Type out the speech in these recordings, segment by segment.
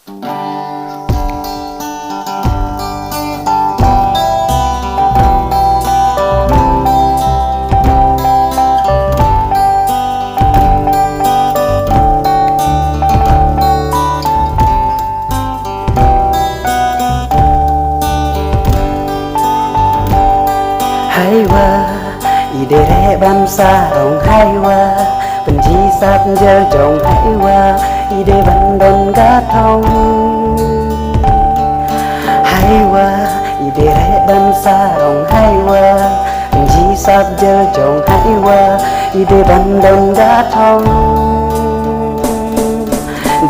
Hai wa idere bangsa rong hai wa benci sap jer jong hai wa ide bandon gatong hai wa idere bangsa rong hai wa benci sap jer jong hai wa ide bandon gatong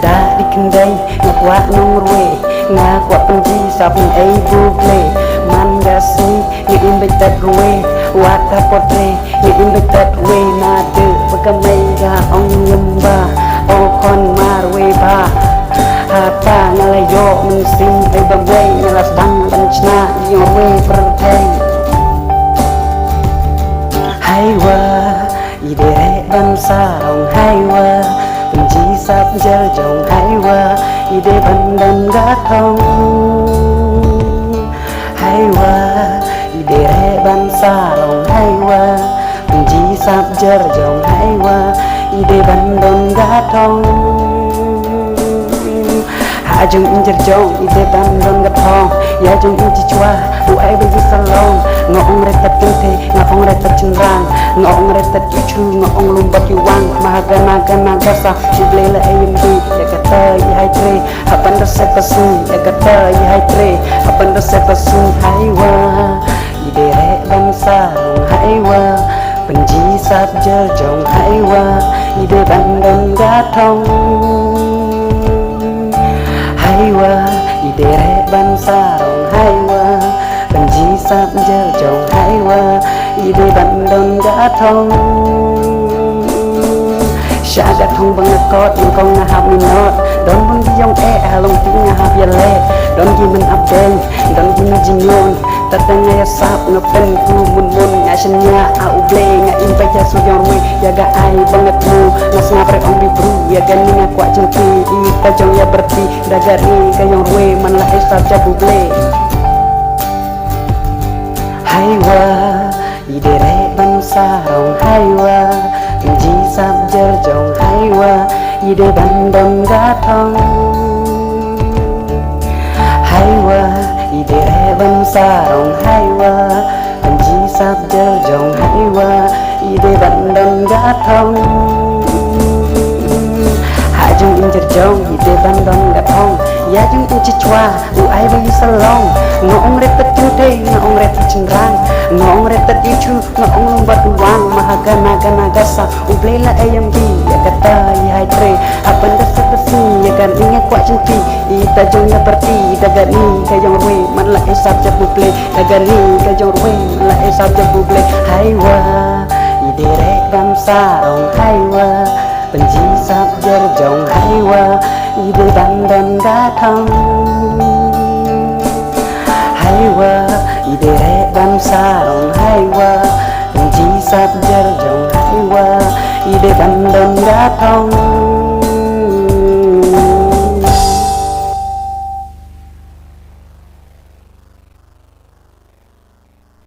da di kendai ngakwa nong rue ngakwa benci sap ai buble mandasi ngiimbit tat rue wata potre ngiimbit tat we nade bekamai ga ong yamba o kon marwe ba hata ngalayo musim ai bangwe ngalas bang banchna yo we pertai hai wa idere bangsa rong hai wa benci sap jer jong hai wa ide bandan gatong hai wa idere bangsa rong hai wa benci sap jer jong hai wa ide bandon gatong ha jong injer jong ide bandon gatong ya jong inji chua u ai bagi salong ngong retat kente ngong retat cendrang ngong retat cucu ngong lumbat yuang mahagana gana gasa jiblela ayembi ya kata ya hai tre hapan resep pasu ya kata ya hai tre hapan resep pasu hai wa idere bangsa rong hai wa benci sap jer jong hai wa ide bandon gatong hai wa idere bangsa rong hai wa benci sap jer jong hai wa ide bandon gatong syaga thong bangakot ngkong ngahap minot don bun diyong along ting ngahap yale don gimen abdeng don gimen jinyon tatanga ya sap ngapen ku mun mun ngasenya auble nga impai ja suyong we yaga ai banget mu ngas ngapre ong bibru ya gani ngakwa cengki ita jong ya berti dagari kayong we man la esap ja buble hai wa idere bangsa rong hai wa benci sap jer jong hai wa ide bandon gatong hai wa idere bangsa rong hai wa benci sap jer jong hai wa ide bandon gatong ha jong injer jong ide bandon gatong ya jong inci chua u ai bagi salong ngong retat kente ngong retat cendrang ngong retat ichu ngong lumbat uang mahagana gana gasa ublela ayambi ya kata ya hai tre apan dasa dasi ya kan ingat kuat centi ita jong ya berti dagani kayong rue man la esap ja buble dagani kayong rue man la esap ja buble hai wa idere bangsa rong hai wa benci sap jer jong hai wa ide bandon gatong hai wa idere bangsa rong hai wa benci sap jer jong hai wa ide bandon gatong